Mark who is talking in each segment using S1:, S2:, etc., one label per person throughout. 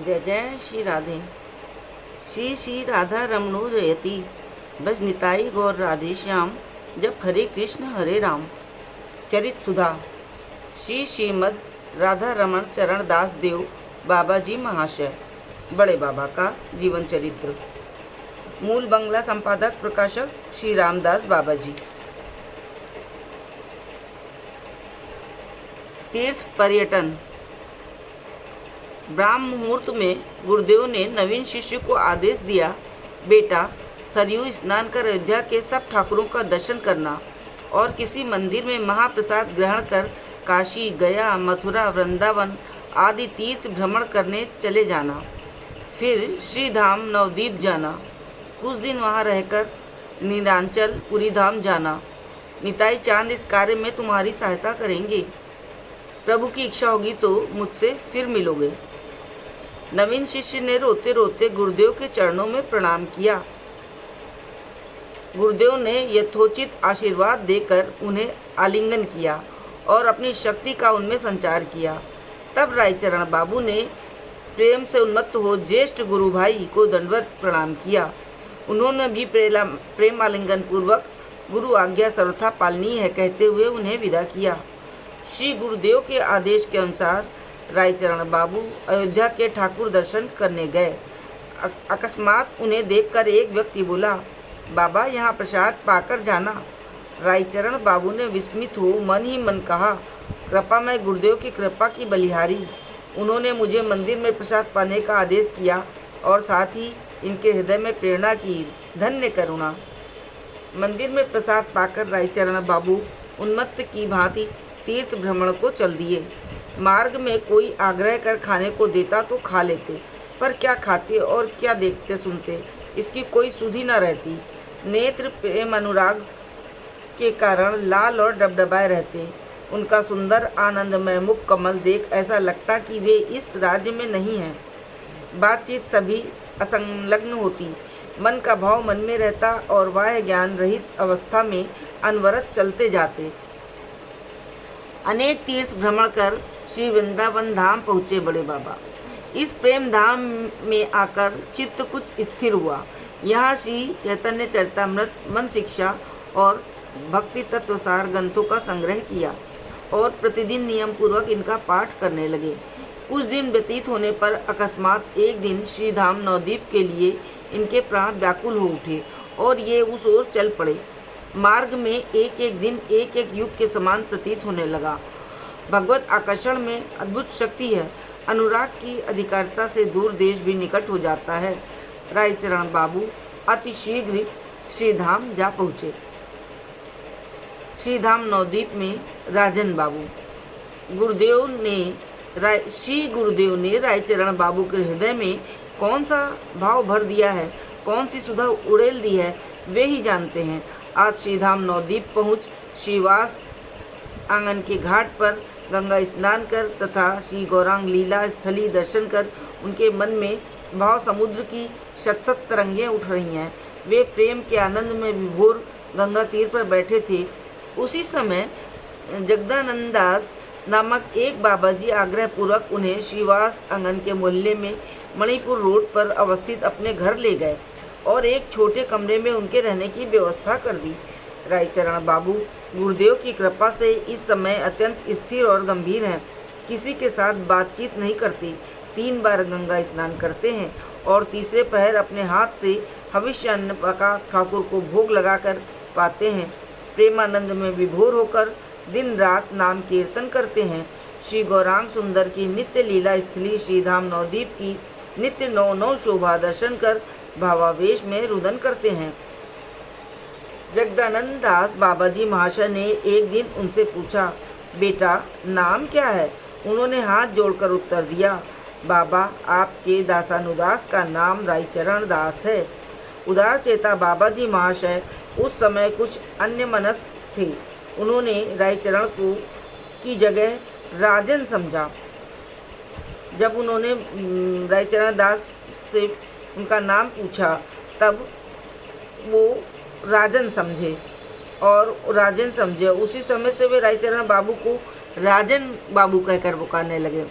S1: जय जय श्री राधे। श्री श्री राधा रमणो जयति। बज निताई गौर राधे श्याम। जब हरे कृष्ण हरे राम। चरित सुधा। श्री श्रीमद राधा रमण चरण दास देव बाबा जी महाशय, बड़े बाबा का जीवन चरित्र। मूल बंगला संपादक प्रकाशक श्री रामदास बाबा जी। तीर्थ पर्यटन। ब्राह्म मुहूर्त में गुरुदेव ने नवीन शिष्य को आदेश दिया, बेटा सरयू स्नान कर अयोध्या के सब ठाकुरों का दर्शन करना और किसी मंदिर में महाप्रसाद ग्रहण कर काशी, गया, मथुरा, वृंदावन आदि तीर्थ भ्रमण करने चले जाना। फिर श्रीधाम नवद्वीप जाना, कुछ दिन वहाँ रहकर नीलांचल पुरी धाम जाना। निताई चांद इस कार्य में तुम्हारी सहायता करेंगे। प्रभु की इच्छा होगी तो मुझसे फिर मिलोगे। नवीन शिष्य ने रोते रोते गुरुदेव के चरणों में प्रणाम किया। गुरुदेव ने यथोचित आशीर्वाद देकर उन्हें आलिंगन किया और अपनी शक्ति का उनमें संचार किया। तब रायचरण बाबू ने प्रेम से उन्मत्त हो ज्येष्ठ गुरु भाई को दंडवत प्रणाम किया। उन्होंने भी प्रेम आलिंगन पूर्वक गुरु आज्ञा सर्वथा पालनी है कहते हुए उन्हें विदा किया। श्री गुरुदेव के आदेश के अनुसार रायचरण बाबू अयोध्या के ठाकुर दर्शन करने गए। अकस्मात उन्हें देखकर एक व्यक्ति बोला, बाबा यहाँ प्रसाद पाकर जाना। रायचरण बाबू ने विस्मित हो मन ही मन कहा, कृपा मैं गुरुदेव की कृपा की बलिहारी। उन्होंने मुझे मंदिर में प्रसाद पाने का आदेश किया और साथ ही इनके हृदय में प्रेरणा की। धन्य करुणा। मंदिर में प्रसाद पाकर रायचरण बाबू उन्मत्त की भांति तीर्थ भ्रमण को चल दिए। मार्ग में कोई आग्रह कर खाने को देता तो खा लेते, पर क्या खाते और क्या देखते सुनते इसकी कोई सुधि न रहती। नेत्र प्रेम अनुराग के कारण लाल और डबडबाए रहते। उनका सुंदर आनंदमय मुख कमल देख ऐसा लगता कि वे इस राज्य में नहीं हैं। बातचीत सभी असंलग्न होती। मन का भाव मन में रहता और बाह्य ज्ञान रहित अवस्था में अनवरत चलते जाते। अनेक तीर्थ भ्रमण कर श्री वृंदावन धाम पहुँचे बड़े बाबा। इस प्रेम धाम में आकर चित्त कुछ स्थिर हुआ। यहाँ श्री चैतन्य चरितामृत, मन शिक्षा और भक्ति तत्वसार ग्रंथों का संग्रह किया और प्रतिदिन नियम पूर्वक इनका पाठ करने लगे। कुछ दिन व्यतीत होने पर अकस्मात एक दिन श्रीधाम नवद्वीप के लिए इनके प्राण व्याकुल हो उठे और ये उस ओर चल पड़े। मार्ग में एक एक दिन एक एक युग के समान प्रतीत होने लगा। भगवत आकर्षण में अद्भुत शक्ति है। अनुराग की अधिकारिता से दूर देश भी निकट हो जाता है। रायचरण बाबू अति शीघ्र श्रीधाम जा पहुँचे। श्रीधाम नवद्वीप में राजन बाबू। श्री गुरुदेव ने रायचरण बाबू के हृदय में कौन सा भाव भर दिया है, कौन सी सुधा उड़ेल दी है, वे ही जानते हैं। आज श्रीधाम नवद्वीप पहुँच श्रीवास आंगन के घाट पर गंगा स्नान कर तथा श्री गौरांग लीला स्थली दर्शन कर उनके मन में भाव समुद्र की शत तरंगें उठ रही हैं। वे प्रेम के आनंद में विभोर गंगा तीर पर बैठे थे। उसी समय जगदानंद दास नामक एक बाबा जी आग्रह पूर्वक उन्हें श्रीवास आंगन के मोहल्ले में मणिपुर रोड पर अवस्थित अपने घर ले गए और एक छोटे कमरे में उनके रहने की व्यवस्था कर दी। रायचरण बाबू गुरुदेव की कृपा से इस समय अत्यंत स्थिर और गंभीर हैं। किसी के साथ बातचीत नहीं करते। 3 बार गंगा स्नान करते हैं और तीसरे पहर अपने हाथ से हविष्य अन्न पका ठाकुर को भोग लगाकर पाते हैं। प्रेमानंद में विभोर होकर दिन रात नाम कीर्तन करते हैं। श्री गौरांग सुंदर की नित्य लीला स्थली श्रीधाम नवद्वीप की नित्य नौ शोभा दर्शन कर भावावेश में रुदन करते हैं। जगदानंद दास बाबा जी महाशय ने एक दिन उनसे पूछा, बेटा नाम क्या है? उन्होंने हाथ जोड़कर उत्तर दिया, बाबा आपके दासानुदास का नाम रायचरण दास है। उदार चेता बाबा जी महाशय उस समय कुछ अन्य मनस थे। उन्होंने रायचरण को की जगह राजन समझा। जब उन्होंने रायचरण दास से उनका नाम पूछा तब वो राजन समझे। उसी समय से वे रायचरण बाबू को राजन बाबू कहकर पुकारने लगे।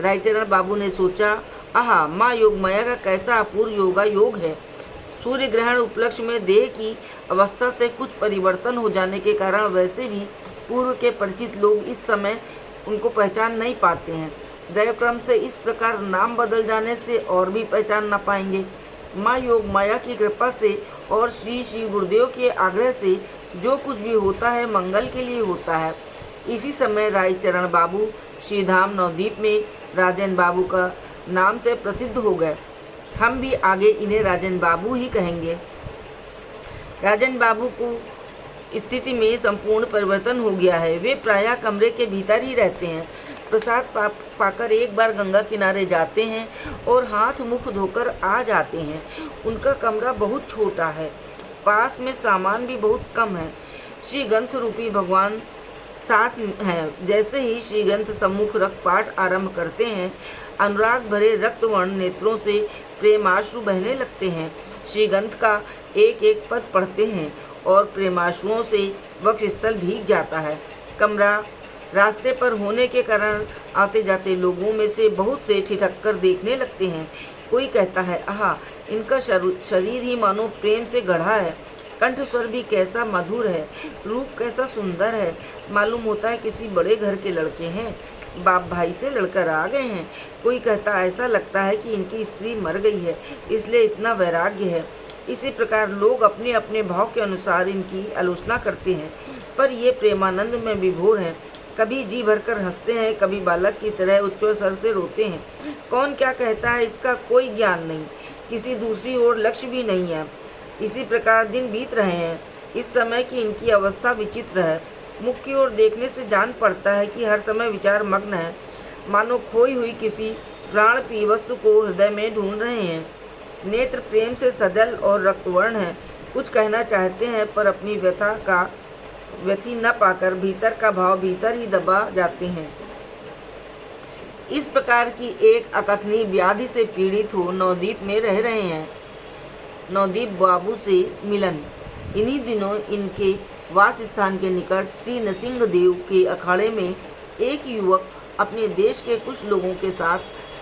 S1: रायचरण बाबू ने सोचा आहा, माँ योगमाया का कैसा अपूर्व योगा योग है। सूर्य ग्रहण उपलक्ष्य में देह की अवस्था से कुछ परिवर्तन हो जाने के कारण वैसे भी पूर्व के परिचित लोग इस समय उनको पहचान नहीं पाते हैं। दैवक्रम से इस प्रकार नाम बदल जाने से और भी पहचान न पाएंगे। माँ योग माया की कृपा से और श्री श्री गुरुदेव के आग्रह से जो कुछ भी होता है मंगल के लिए होता है। इसी समय रायचरण बाबू श्रीधाम नवद्वीप में राजन बाबू का नाम से प्रसिद्ध हो गए। हम भी आगे इन्हें राजन बाबू ही कहेंगे। राजन बाबू को स्थिति में संपूर्ण परिवर्तन हो गया है। वे प्रायः कमरे के भीतर ही रहते हैं। प्रसाद पाकर एक बार गंगा किनारे जाते हैं और हाथ मुख धोकर आ जाते हैं। उनका कमरा बहुत छोटा है, पास में सामान भी बहुत कम है। श्रीगंथ रूपी भगवान साथ हैं। जैसे ही श्रीगंथ सम्मुख रक्तपाठ आरंभ करते हैं, अनुराग भरे रक्तवर्ण नेत्रों से प्रेमाश्रु बहने लगते हैं। श्रीगंथ का एक एक पद पढ़ते हैं और प्रेमाश्रुओं से वक्षस्थल भीग जाता है। कमरा रास्ते पर होने के कारण आते जाते लोगों में से बहुत से ठिठक कर देखने लगते हैं। कोई कहता है, आहा, इनका शरीर ही मानो प्रेम से गढ़ा है। कंठ स्वर भी कैसा मधुर है, रूप कैसा सुंदर है। मालूम होता है किसी बड़े घर के लड़के हैं, बाप भाई से लड़कर आ गए हैं। कोई कहता ऐसा लगता है कि इनकी स्त्री मर गई है, इसलिए इतना वैराग्य है। इसी प्रकार लोग अपने अपने भाव के अनुसार इनकी आलोचना करते हैं, पर ये प्रेमानंद में विभोर हैं। कभी जी भरकर हंसते हैं, कभी बालक की तरह उच्च स्वर से रोते हैं। कौन क्या कहता है इसका कोई ज्ञान नहीं, किसी दूसरी ओर लक्ष्य भी नहीं है। इसी प्रकार दिन बीत रहे हैं। इस समय की इनकी अवस्था विचित्र है। मुख की ओर देखने से जान पड़ता है कि हर समय विचार मग्न है, मानो खोई हुई किसी प्राण प्रिय वस्तु को हृदय में ढूंढ रहे हैं। नेत्र प्रेम से सजल और रक्तवर्ण है। कुछ कहना चाहते हैं पर अपनी व्यथी न पाकर भीतर का भाव भीतर ही दबा जाते हैं। इस प्रकार की एक अकथनीय व्याधि से पीड़ित हो नवद्वीप में रह रहे हैं। नवद्वीप बाबू से मिलन। इन्हीं दिनों इनके वास स्थान के निकट श्री नरसिंह देव के अखाड़े में एक युवक अपने देश के कुछ लोगों के साथ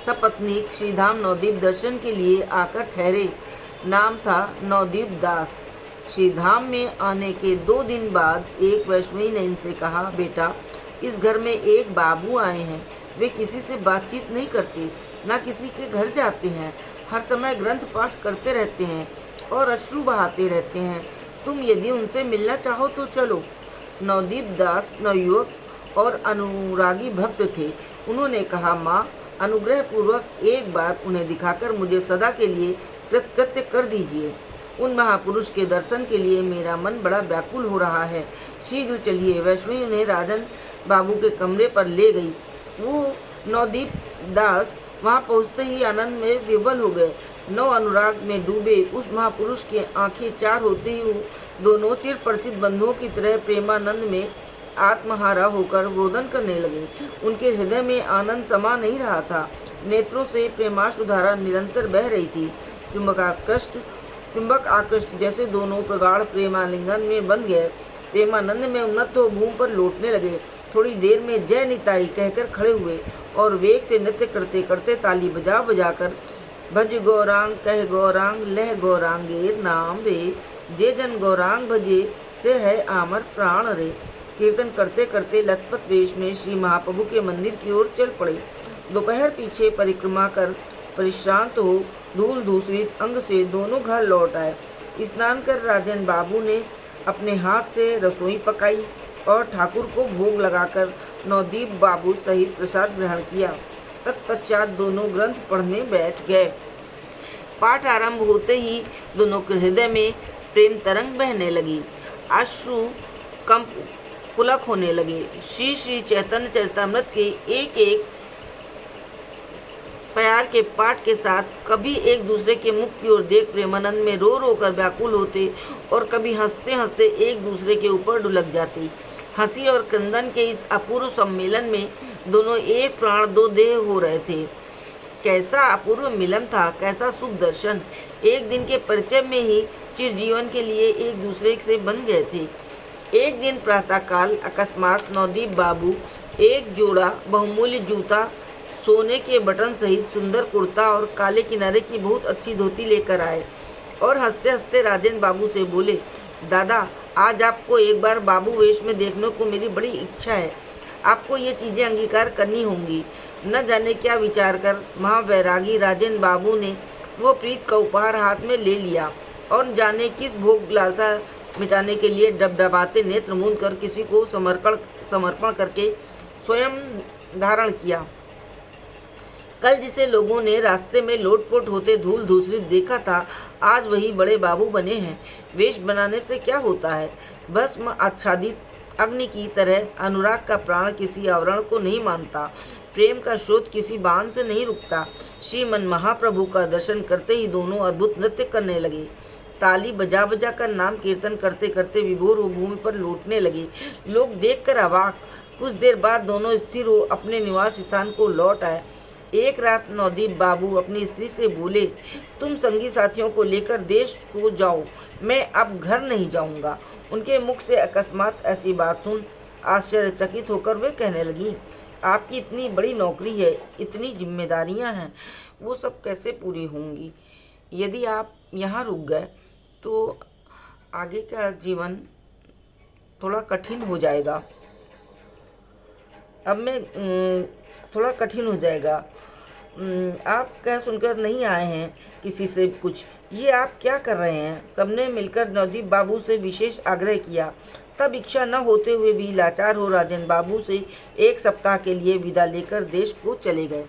S1: सपत्नीक श्रीधाम नवद्वीप दर्शन के लिए आकर ठहरे। नाम था नवद्वीप दास। श्रीधाम में आने के 2 दिन बाद एक वैष्णवी ने इनसे कहा, बेटा, इस घर में एक बाबू आए हैं। वे किसी से बातचीत नहीं करते, न किसी के घर जाते हैं। हर समय ग्रंथ पाठ करते रहते हैं और अश्रु बहाते रहते हैं। तुम यदि उनसे मिलना चाहो तो चलो। नवद्वीप दास नवयुवक और अनुरागी भक्त थे। उन्होंने कहा, माँ, अनुग्रह पूर्वक एक बार उन्हें दिखाकर मुझे सदा के लिए कृतकृत्य कर दीजिए। उन महापुरुष के दर्शन के लिए मेरा मन बड़ा व्याकुल हो रहा है। शीघ्र चलिए। वैष्णवी उन्हें राजन बाबू के कमरे पर ले गई। वो नवद्वीप दास वहाँ पहुँचते ही आनंद में विह्वल हो गए। नव अनुराग में डूबे उस महापुरुष की आंखें चार होते ही दोनों चिर परिचित बंधुओं की तरह प्रेमानंद में आत्महारा होकर रोदन करने लगे। उनके हृदय में आनंद समा नहीं रहा था। नेत्रों से प्रेमाश्रुधारा निरंतर बह रही थी। चुंबक आकृष्ट जैसे दोनों प्रगाढ़ प्रेमालिंगन में बंध गए। प्रेमानंद में उन्नत हो भूमि पर लौटने लगे। थोड़ी देर में जय निताई कहकर खड़े हुए और वेग से नृत्य करते करते ताली बजा बजाकर भज गौरांग कह गौरांग लह गौरांगेर नाम रे, जे जन गौरांग भजे से है आमर प्राण रे। कीर्तन करते करते लथपथ वेश में श्री महाप्रभु के मंदिर की ओर चल पड़े। दोपहर पीछे परिक्रमा कर परिश्रांत हो धूल धूसरित अंग से दोनों घर लौट आए। स्नान कर राजन बाबू ने अपने हाथ से रसोई पकाई और ठाकुर को भोग लगाकर नवद्वीप बाबू सहित प्रसाद ग्रहण किया। तत्पश्चात दोनों ग्रंथ पढ़ने बैठ गए। पाठ आरंभ होते ही दोनों के हृदय में प्रेम तरंग बहने लगी। अश्रु कंप पुलक होने लगे। श्री श्री चैतन्य चरितामृत के एक एक प्यार के पाठ के साथ कभी एक दूसरे के मुख की ओर देख प्रेमानंद में रो रो कर व्याकुल होते और कभी हंसते हंसते एक दूसरे के ऊपर ढुलक जाते। हंसी और क्रंदन के इस अपूर्व सम्मेलन में दोनों एक प्राण दो देह हो रहे थे। कैसा अपूर्व मिलन था, कैसा शुभ दर्शन। एक दिन के परिचय में ही चिरजीवन के लिए एक दूसरे से बन गए थे। एक दिन प्रातःकाल अकस्मात नवद्वीप बाबू एक जोड़ा बहुमूल्य जूता सोने के बटन सहित सुंदर कुर्ता और काले किनारे की बहुत अच्छी धोती लेकर आए और हंसते हंसते राजेंद्र बाबू से बोले, दादा आज आपको एक बार बाबू वेश में देखने को मेरी बड़ी इच्छा है। आपको ये चीज़ें अंगीकार करनी होंगी। न जाने क्या विचार कर महावैरागी राजेंद्र बाबू ने वो प्रीत का उपहार हाथ में ले लिया और जाने किस भोग लालसा मिटाने के लिए डबडबाते नेत्र मूंद कर किसी को समर्पण करके स्वयं धारण किया। कल जिसे लोगों ने रास्ते में लोटपोट होते धूल धूसरित देखा था, आज वही बड़े बाबू बने हैं। वेश बनाने से क्या होता है? भस्म आच्छादित अग्नि की तरह अनुराग का प्राण किसी आवरण को नहीं मानता। प्रेम का शोध किसी बांध से नहीं रुकता। श्रीमन महाप्रभु का दर्शन करते ही दोनों अद्भुत नृत्य करने लगे। ताली बजा बजा कर नाम कीर्तन करते करते विभोर भूमि पर लौटने लगे। लोग देखकर अवाक। कुछ देर बाद दोनों स्थिर हो अपने निवास स्थान को लौट आए। एक रात नवदीप बाबू अपनी स्त्री से बोले, तुम संगी साथियों को लेकर देश को जाओ, मैं अब घर नहीं जाऊंगा। उनके मुख से अकस्मात ऐसी बात सुन आश्चर्यचकित होकर वे कहने लगी, आपकी इतनी बड़ी नौकरी है, इतनी जिम्मेदारियां हैं, वो सब कैसे पूरी होंगी? यदि आप यहाँ रुक गए तो आगे का जीवन थोड़ा कठिन हो जाएगा। अब मैं थोड़ा कठिन हो जाएगा। आप कह सुनकर नहीं आए हैं किसी से कुछ, ये आप क्या कर रहे हैं? सबने मिलकर नवदीप बाबू से विशेष आग्रह किया। तब इच्छा न होते हुए भी लाचार हो राजेंद्र बाबू से एक सप्ताह के लिए विदा लेकर देश को चले गए।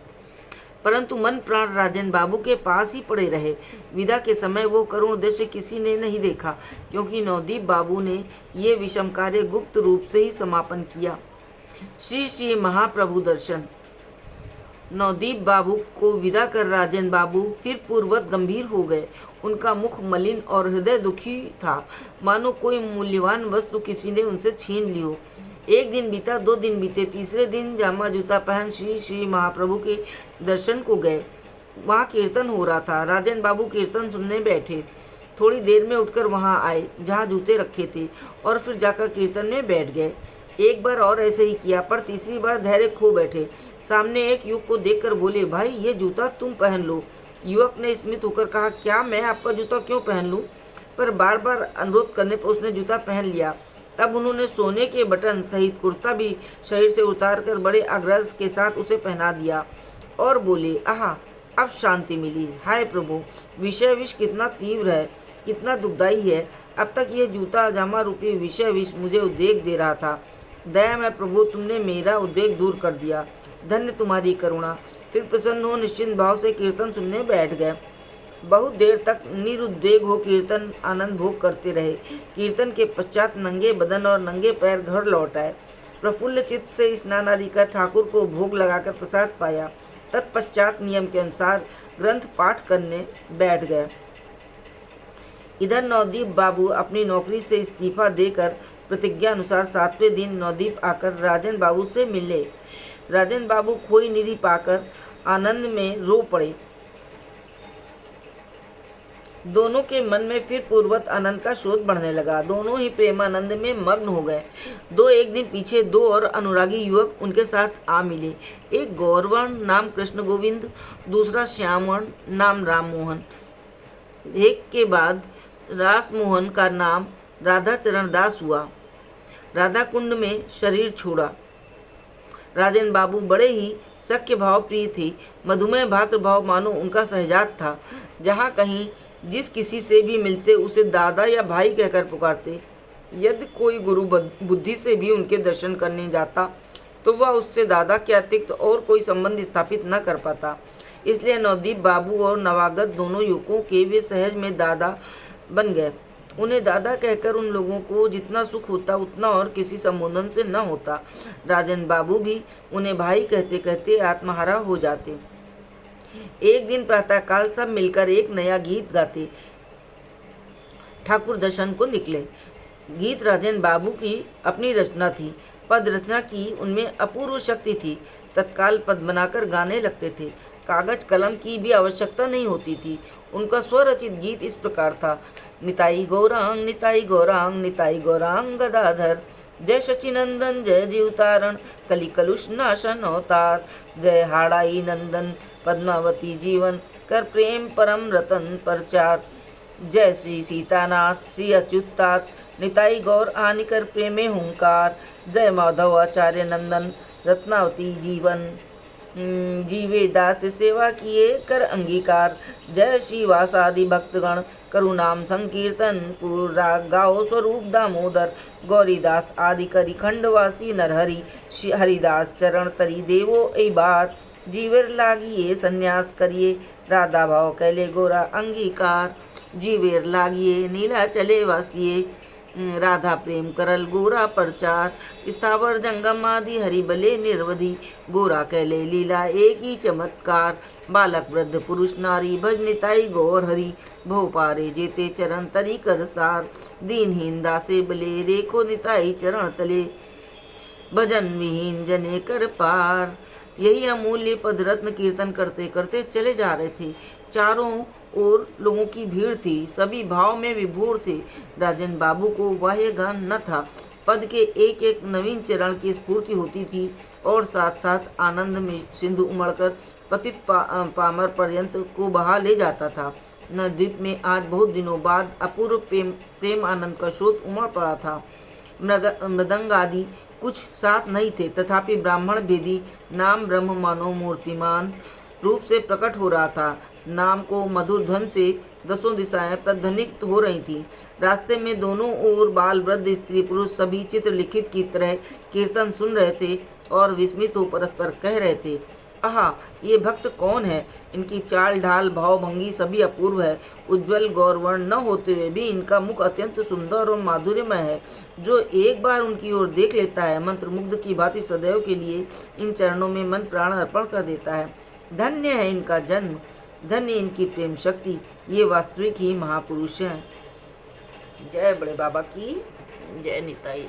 S1: परंतु मन प्राण राजेंद्र बाबू के पास ही पड़े रहे। विदा के समय वो करुण दृश्य किसी ने नहीं देखा, क्योंकि नवदीप बाबू ने ये विषम कार्य गुप्त रूप से ही समापन किया। श्री श्री महाप्रभु दर्शन। नवदीप बाबू को विदा कर राजेंद्र बाबू फिर पूर्ववत गंभीर हो गए। उनका मुख मलिन और हृदय दुखी था, मानो कोई मूल्यवान वस्तु किसी ने उनसे छीन ली हो। एक दिन बीता, 2 दिन बीते, तीसरे दिन जामा जूता पहन श्री श्री महाप्रभु के दर्शन को गए। वहाँ कीर्तन हो रहा था। राजेंद्र बाबू कीर्तन सुनने बैठे। थोड़ी देर में उठकर वहाँ आए जहाँ जूते रखे थे और फिर जाकर कीर्तन में बैठ गए। एक बार और ऐसे ही किया, पर तीसरी बार धैर्य खो बैठे। सामने एक युवक को देखकर बोले, भाई ये जूता तुम पहन लो। युवक ने स्मित होकर कहा, क्या मैं आपका जूता क्यों पहन लूं? पर बार बार अनुरोध करने पर उसने जूता पहन लिया। तब उन्होंने सोने के बटन सहित कुर्ता भी शरीर से उतार कर बड़े आग्रह के साथ उसे पहना दिया और बोले, आहा अब शांति मिली। हाय प्रभु, विषय विष कितना तीव्र है, कितना दुखदायी है। अब तक यह जूता जामा रूपी विषय विष मुझे उद्वेग दे रहा था। दयामय प्रभु, तुमने मेरा उद्वेग दूर कर दिया। धन्य तुम्हारी करुणा। फिर प्रसन्न हो निश्चिंत भाव से कीर्तन सुनने बैठ गए। बहुत देर तक निरुद्वेग हो कीर्तन आनंद भोग करते रहे। कीर्तन के पश्चात नंगे बदन और नंगे पैर घर लौट आए। प्रफुल्ल चित्त से स्नान आदि कर ठाकुर को भोग लगाकर प्रसाद पाया। तत्पश्चात नियम के अनुसार ग्रंथ पाठ करने बैठ गए। इधर नवदीप बाबू अपनी नौकरी से इस्तीफा देकर प्रतिज्ञा अनुसार 7वें दिन नवदीप आकर राजेंद्र बाबू से मिले। राजेंद्र बाबू खोई निधि पाकर आनंद में रो पड़े। दोनों के मन में फिर पूर्ववत आनंद का शोध बढ़ने लगा। दोनों ही प्रेमानंद में मग्न हो गए। एक दिन पीछे 2 और अनुरागी युवक उनके साथ आ मिले। एक गौरवर्ण नाम कृष्ण गोविंद, दूसरा श्यामवर्ण नाम राम मोहन। एक के बाद रास मोहन का नाम राधा चरण दास हुआ। राधा कुंड में शरीर छोड़ा। राजेंद्र बाबू बड़े ही सख्य भाव प्रिय थे। मधुमेह भातृ भाव मानो उनका सहजात था। जहाँ कहीं जिस किसी से भी मिलते उसे दादा या भाई कहकर पुकारते। यदि कोई गुरु बुद्धि से भी उनके दर्शन करने जाता तो वह उससे दादा के अतिरिक्त और कोई संबंध स्थापित न कर पाता। इसलिए नवदीप बाबू और नवागत दोनों युवकों के वे सहज में दादा बन गए। उन्हें दादा कहकर उन लोगों को जितना सुख होता उतना और किसी संबोधन से न होता। राजेंद्र बाबू भी उन्हें भाई कहते कहते आत्महारा हो जाते। एक दिन प्रातःकाल सब मिलकर एक नया गीत गाते ठाकुर दर्शन को निकले। गीत राजेंद्र बाबू की अपनी रचना थी। पद रचना की उनमें अपूर्व शक्ति थी। तत्काल पद बनाकर गाने लगते थे। कागज कलम की भी आवश्यकता नहीं होती थी। उनका स्वरचित गीत इस प्रकार था, निताई गौरांग निताई गौरांग निताई गौरांग गदाधर, जय शचीनंदन जय जीवतारण कली कलुष नाशन अवतार। जय हाड़ाई नंदन पद्मावती जीवन कर प्रेम परम रतन प्रचार। जय श्री सीतानाथ श्री अच्युतात निताई गौर आनिकर प्रेमे हुंकार। जय माधव आचार्य नंदन रत्नावती जीवन जीवे दास सेवा किए कर अंगीकार। जय श्री वासादि भक्तगण करुणाम संकीर्तन पूर राग गाओ स्वरूप दामोदर। गौरीदास आदि करी खंडवासी नरहरि हरिदास चरण तरी देवो ए बार। जीवेर लागिए संन्यास करिए राधा भाव कैले गोरा अंगीकार। जीवेर लागिए नीला चले वासिए राधा प्रेम करल गोरा प्रचार। स्थावर जंगम आदि हरि बले निर्वधि गोरा कैले लीला एक ही चमत्कार। बालक वृद्ध पुरुष नारी भज निताई गौर हरि भव पारे जेते चरण तरी कर सार। दीनहीन दासे बले रेखो निताई चरण तले भजन विहीन जने कर पार। यही अमूल्य पद रत्न कीर्तन करते करते चले जा रहे थे। चारों ओर लोगों की भीड़ थी, सभी भाव में विभोर थे। राजन बाबू को बाह्य गान न था, पद के एक एक नवीन चरण की स्फूर्ति होती थी और साथ साथ आनंद में सिंधु उमड़कर पतित पामर पर्यंत को बहा ले जाता था। नवद्वीप में आज बहुत दिनों बाद अपूर्व प्रेम आनंद का शोध उमड़ पड़ा था। मृदंग आदि कुछ साथ नहीं थे, तथापि ब्राह्मण भेदी नाम ब्रह्म मानो मूर्तिमान रूप से प्रकट हो रहा था। नाम को मधुर ध्वन से दसों दिशाएं प्रध्वनित हो रही थी। रास्ते में दोनों ओर बाल वृद्ध स्त्री पुरुष सभी चित्र लिखित की तरह कीर्तन सुन रहे थे और विस्मित हो परस्पर कह रहे थे, आहा, ये भक्त कौन है? इनकी चाल ढाल भाव भंगी सभी अपूर्व है। उज्ज्वल गौरवर्ण न होते हुए भी इनका मुख अत्यंत सुंदर और माधुर्यमय है। जो एक बार उनकी ओर देख लेता है मंत्रमुग्ध की भांति सदैव के लिए इन चरणों में मन प्राण अर्पण कर देता है। धन्य है इनका जन्म, धन्य इनकी प्रेम शक्ति, ये वास्तविक ही महापुरुष हैं। जय बड़े बाबा की जय। निताई।